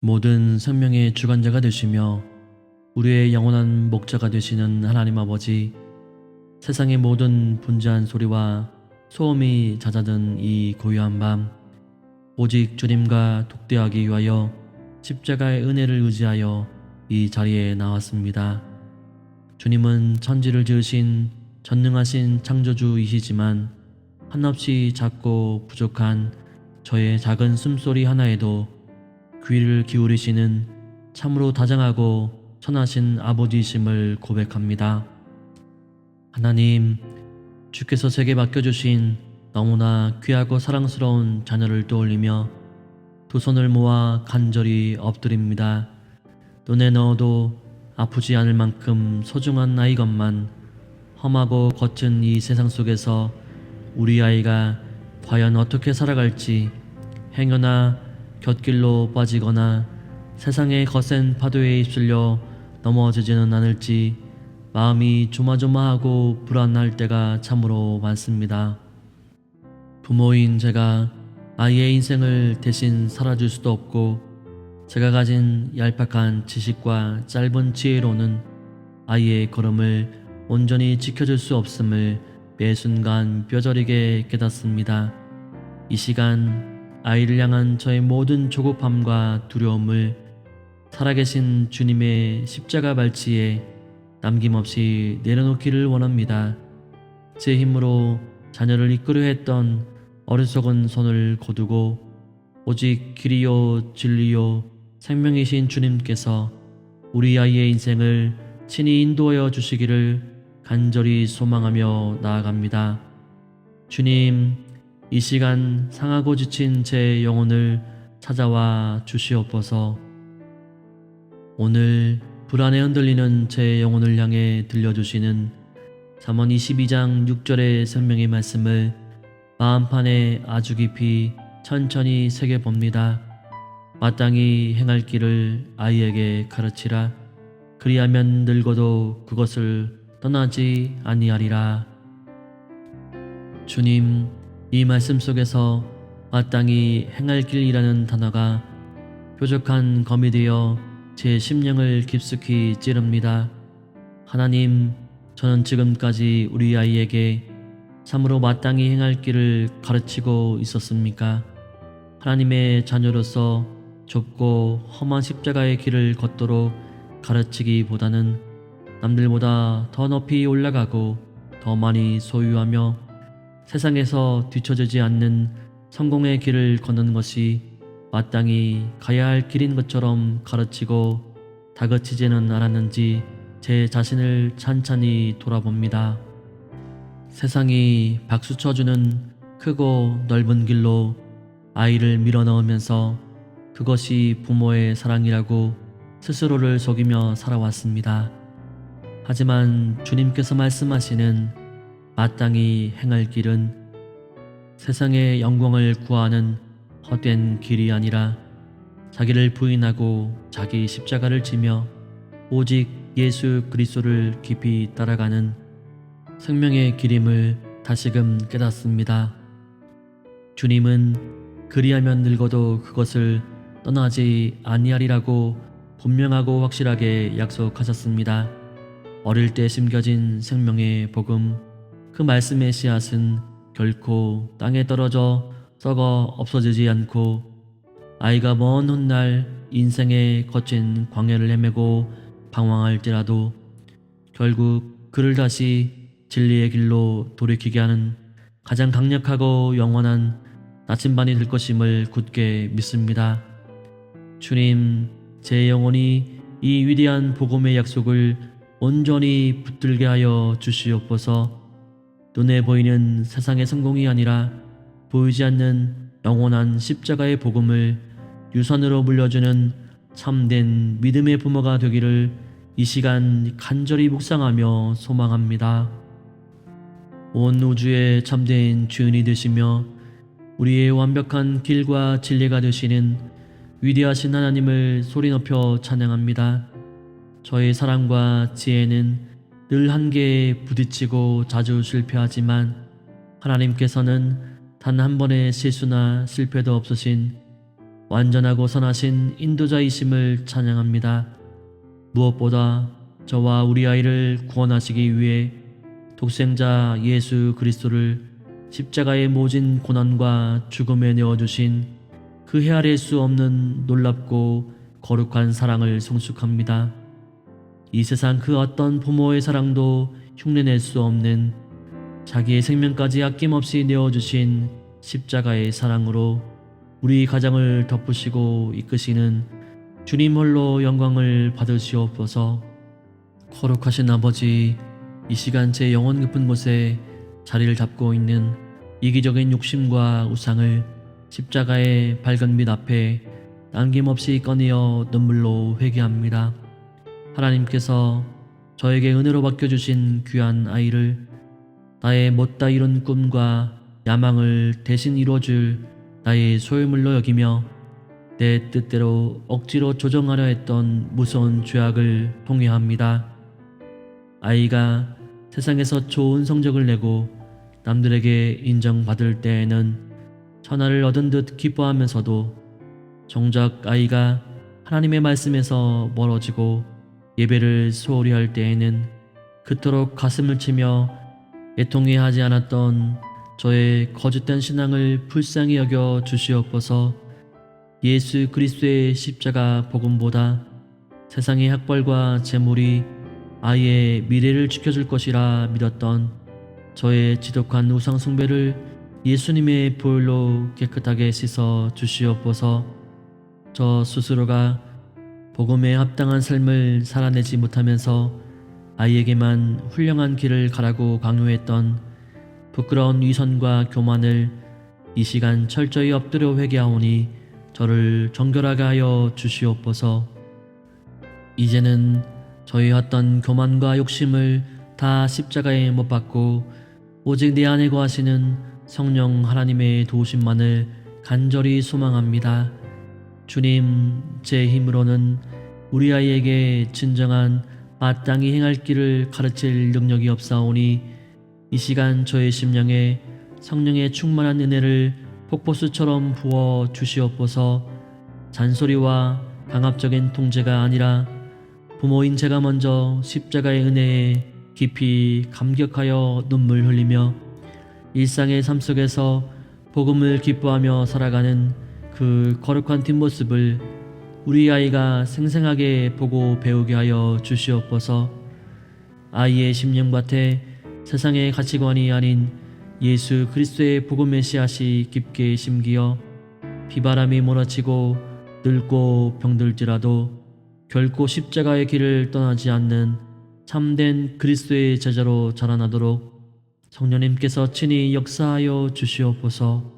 모든 생명의 주관자가 되시며 우리의 영원한 목자가 되시는 하나님 아버지, 세상의 모든 분주한 소리와 소음이 잦아든 이 고요한 밤, 오직 주님과 독대하기 위하여 십자가의 은혜를 의지하여 이 자리에 나왔습니다. 주님은 천지를 지으신 전능하신 창조주이시지만 한없이 작고 부족한 저의 작은 숨소리 하나에도 귀를 기울이시는 참으로 다정하고 선하신 아버지이심을 고백합니다. 하나님, 주께서 제게 맡겨주신 너무나 귀하고 사랑스러운 자녀를 떠올리며 두 손을 모아 간절히 엎드립니다. 눈에 넣어도 아프지 않을 만큼 소중한 아이것만 험하고 거친 이 세상 속에서 우리 아이가 과연 어떻게 살아갈지, 행여나 곁길로 빠지거나 세상의 거센 파도에 휩쓸려 넘어지지는 않을지 마음이 조마조마하고 불안할 때가 참으로 많습니다. 부모인 제가 아이의 인생을 대신 살아줄 수도 없고, 제가 가진 얄팍한 지식과 짧은 지혜로는 아이의 걸음을 온전히 지켜줄 수 없음을 매 순간 뼈저리게 깨닫습니다. 이 시간 아이를 향한 저의 모든 조급함과 두려움을 살아계신 주님의 십자가 발치에 남김없이 내려놓기를 원합니다. 제 힘으로 자녀를 이끌려 했던 어리석은 손을 거두고 오직 길이요 진리요 생명이신 주님께서 우리 아이의 인생을 친히 인도하여 주시기를 간절히 소망하며 나아갑니다. 주님, 이 시간 상하고 지친 제 영혼을 찾아와 주시옵소서. 오늘 불안에 흔들리는 제 영혼을 향해 들려주시는 잠언 22장 6절의 생명의 말씀을 마음판에 아주 깊이 천천히 새겨봅니다. 마땅히 행할 길을 아이에게 가르치라. 그리하면 늙어도 그것을 떠나지 아니하리라. 주님, 이 말씀 속에서 마땅히 행할 길이라는 단어가 뾰족한 검이 되어 제 심령을 깊숙이 찌릅니다. 하나님, 저는 지금까지 우리 아이에게 참으로 마땅히 행할 길을 가르치고 있었습니까? 하나님의 자녀로서 좁고 험한 십자가의 길을 걷도록 가르치기보다는 남들보다 더 높이 올라가고 더 많이 소유하며 세상에서 뒤처지지 않는 성공의 길을 걷는 것이 마땅히 가야 할 길인 것처럼 가르치고 다그치지는 않았는지 제 자신을 찬찬히 돌아봅니다. 세상이 박수 쳐주는 크고 넓은 길로 아이를 밀어넣으면서 그것이 부모의 사랑이라고 스스로를 속이며 살아왔습니다. 하지만 주님께서 말씀하시는 마땅히 행할 길은 세상의 영광을 구하는 헛된 길이 아니라 자기를 부인하고 자기 십자가를 지며 오직 예수 그리스도를 깊이 따라가는 생명의 길임을 다시금 깨닫습니다. 주님은 그리하면 늙어도 그것을 떠나지 아니하리라고 분명하고 확실하게 약속하셨습니다. 어릴 때 심겨진 생명의 복음, 그 말씀의 씨앗은 결코 땅에 떨어져 썩어 없어지지 않고 아이가 먼 훗날 인생의 거친 광야를 헤매고 방황할지라도 결국 그를 다시 진리의 길로 돌이키게 하는 가장 강력하고 영원한 나침반이 될 것임을 굳게 믿습니다. 주님, 제 영혼이 이 위대한 복음의 약속을 온전히 붙들게 하여 주시옵소서. 눈에 보이는 세상의 성공이 아니라 보이지 않는 영원한 십자가의 복음을 유산으로 물려주는 참된 믿음의 부모가 되기를 이 시간 간절히 묵상하며 소망합니다. 온 우주의 참된 주인이 되시며 우리의 완벽한 길과 진리가 되시는 위대하신 하나님을 소리 높여 찬양합니다. 저의 사랑과 지혜는 늘 한계에 부딪히고 자주 실패하지만 하나님께서는 단 한 번의 실수나 실패도 없으신 완전하고 선하신 인도자이심을 찬양합니다. 무엇보다 저와 우리 아이를 구원하시기 위해 독생자 예수 그리스도를 십자가의 모진 고난과 죽음에 내어주신 그 헤아릴 수 없는 놀랍고 거룩한 사랑을 송축합니다. 이 세상 그 어떤 부모의 사랑도 흉내낼 수 없는 자기의 생명까지 아낌없이 내어주신 십자가의 사랑으로 우리 가정을 덮으시고 이끄시는 주님 홀로 영광을 받으시옵소서. 거룩하신 아버지, 이 시간 제 영혼 깊은 곳에 자리를 잡고 있는 이기적인 욕심과 우상을 십자가의 밝은 빛 앞에 남김없이 꺼내어 눈물로 회개합니다. 하나님께서 저에게 은혜로 맡겨주신 귀한 아이를 나의 못다 이룬 꿈과 야망을 대신 이루어줄 나의 소유물로 여기며 내 뜻대로 억지로 조정하려 했던 무서운 죄악을 통회합니다. 아이가 세상에서 좋은 성적을 내고 남들에게 인정받을 때에는 천하를 얻은 듯 기뻐하면서도 정작 아이가 하나님의 말씀에서 멀어지고 예배를 소홀히 할 때에는 그토록 가슴을 치며 애통해 하지 않았던 저의 거짓된 신앙을 불쌍히 여겨 주시옵소서. 예수 그리스도의 십자가 복음보다 세상의 학벌과 재물이 아이의 미래를 지켜줄 것이라 믿었던 저의 지독한 우상 숭배를 예수님의 보혈로 깨끗하게 씻어 주시옵소서. 저 스스로가 복음에 합당한 삶을 살아내지 못하면서 아이에게만 훌륭한 길을 가라고 강요했던 부끄러운 위선과 교만을 이 시간 철저히 엎드려 회개하오니 저를 정결하게 하여 주시옵소서. 이제는 저의 어떤 교만과 욕심을 다 십자가에 못 박고 오직 내 안에 거하시는 성령 하나님의 도우심만을 간절히 소망합니다. 주님, 제 힘으로는 우리 아이에게 진정한 마땅히 행할 길을 가르칠 능력이 없사오니 이 시간 저의 심령에 성령의 충만한 은혜를 폭포수처럼 부어 주시옵소서. 잔소리와 강압적인 통제가 아니라 부모인 제가 먼저 십자가의 은혜에 깊이 감격하여 눈물 흘리며 일상의 삶 속에서 복음을 기뻐하며 살아가는 그 거룩한 뒷모습을 우리 아이가 생생하게 보고 배우게 하여 주시옵소서. 아이의 심령밭에 세상의 가치관이 아닌 예수 그리스도의 복음의 씨앗이 깊게 심기어 비바람이 몰아치고 늙고 병들지라도 결코 십자가의 길을 떠나지 않는 참된 그리스도의 제자로 자라나도록 성령님께서 친히 역사하여 주시옵소서.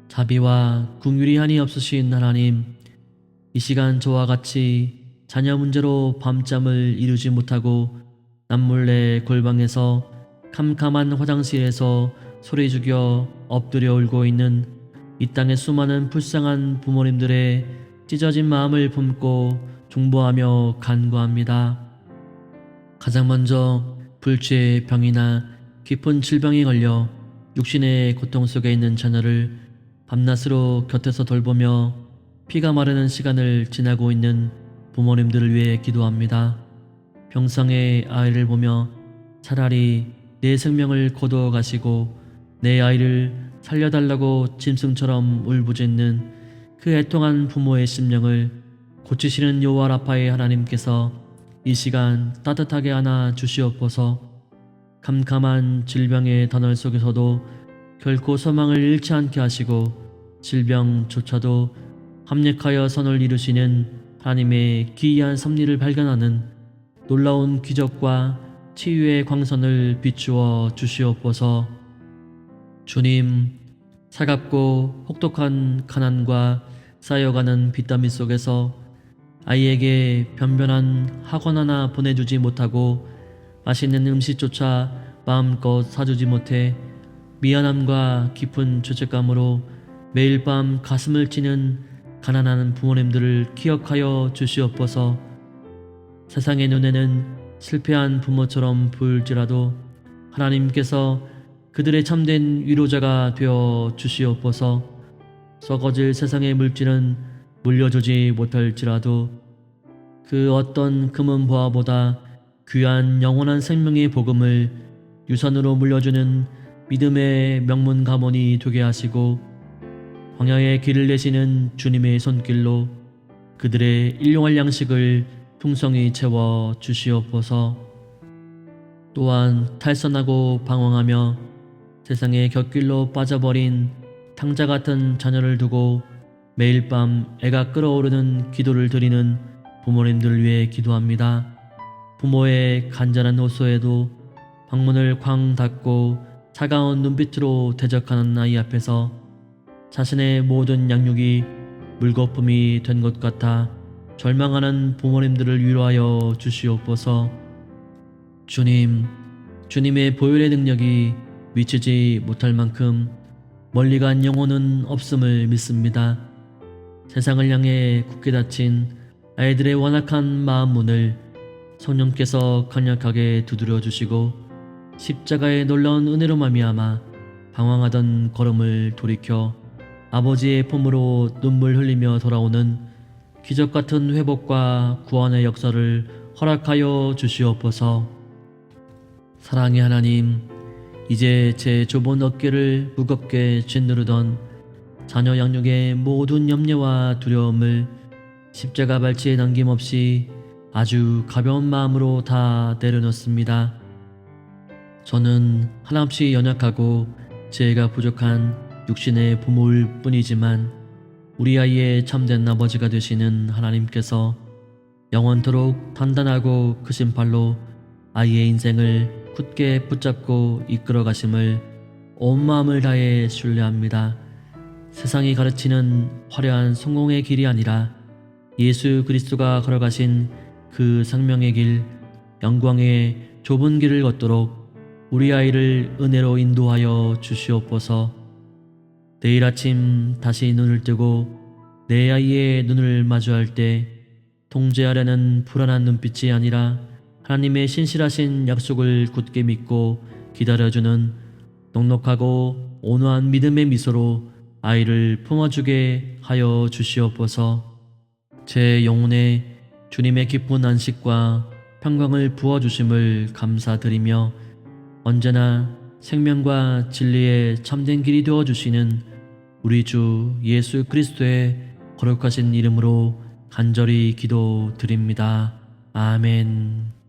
자비와 긍휼이 한이 없으신 하나님, 이 시간 저와 같이 자녀 문제로 밤잠을 이루지 못하고 남몰래 골방에서 캄캄한 화장실에서 소리 죽여 엎드려 울고 있는 이 땅의 수많은 불쌍한 부모님들의 찢어진 마음을 품고 중보하며 간구합니다. 가장 먼저 불치의 병이나 깊은 질병에 걸려 육신의 고통 속에 있는 자녀를 밤낮으로 곁에서 돌보며 피가 마르는 시간을 지나고 있는 부모님들을 위해 기도합니다. 병상의 아이를 보며 차라리 내 생명을 거두어 가시고 내 아이를 살려달라고 짐승처럼 울부짖는 그 애통한 부모의 심령을 고치시는 여호와 라파의 하나님께서 이 시간 따뜻하게 안아 주시옵소서. 캄캄한 질병의 단월 속에서도 결코 소망을 잃지 않게 하시고 질병조차도 합력하여 선을 이루시는 하나님의 기이한 섭리를 발견하는 놀라운 기적과 치유의 광선을 비추어 주시옵소서. 주님, 차갑고 혹독한 가난과 쌓여가는 빚더미 속에서 아이에게 변변한 학원 하나 보내주지 못하고 맛있는 음식조차 마음껏 사주지 못해 미안함과 깊은 죄책감으로 매일 밤 가슴을 찌는 가난한 부모님들을 기억하여 주시옵소서. 세상의 눈에는 실패한 부모처럼 보일지라도 하나님께서 그들의 참된 위로자가 되어 주시옵소서. 썩어질 세상의 물질은 물려주지 못할지라도 그 어떤 금은 보화보다 귀한 영원한 생명의 복음을 유산으로 물려주는 믿음의 명문 가문이 되게 하시고 광야의 길을 내시는 주님의 손길로 그들의 일용할 양식을 풍성히 채워 주시옵소서. 또한 탈선하고 방황하며 세상의 곁길로 빠져버린 탕자 같은 자녀를 두고 매일 밤 애가 끓어오르는 기도를 드리는 부모님들 위해 기도합니다. 부모의 간절한 호소에도 방문을 쾅 닫고 차가운 눈빛으로 대적하는 아이 앞에서 자신의 모든 양육이 물거품이 된 것 같아 절망하는 부모님들을 위로하여 주시옵소서. 주님, 주님의 보혈의 능력이 미치지 못할 만큼 멀리 간 영혼은 없음을 믿습니다. 세상을 향해 굳게 닫힌 아이들의 완악한 마음 문을 성령께서 강력하게 두드려 주시고 십자가의 놀라운 은혜로 말미암아 방황하던 걸음을 돌이켜 아버지의 품으로 눈물 흘리며 돌아오는 기적같은 회복과 구원의 역사를 허락하여 주시옵소서. 사랑의 하나님, 이제 제 좁은 어깨를 무겁게 짓누르던 자녀 양육의 모든 염려와 두려움을 십자가 발치에 남김없이 아주 가벼운 마음으로 다 내려놓습니다. 저는 한없이 연약하고 지혜가 부족한 육신의 부모일 뿐이지만 우리 아이의 참된 아버지가 되시는 하나님께서 영원토록 단단하고 크신 팔로 아이의 인생을 굳게 붙잡고 이끌어 가심을 온 마음을 다해 신뢰합니다. 세상이 가르치는 화려한 성공의 길이 아니라 예수 그리스도가 걸어가신 그 생명의 길, 영광의 좁은 길을 걷도록 우리 아이를 은혜로 인도하여 주시옵소서. 내일 아침 다시 눈을 뜨고 내 아이의 눈을 마주할 때 통제하려는 불안한 눈빛이 아니라 하나님의 신실하신 약속을 굳게 믿고 기다려주는 넉넉하고 온화한 믿음의 미소로 아이를 품어주게 하여 주시옵소서. 제 영혼에 주님의 기쁜 안식과 평강을 부어주심을 감사드리며 언제나 생명과 진리의 참된 길이 되어주시는 우리 주 예수 그리스도의 거룩하신 이름으로 간절히 기도드립니다. 아멘.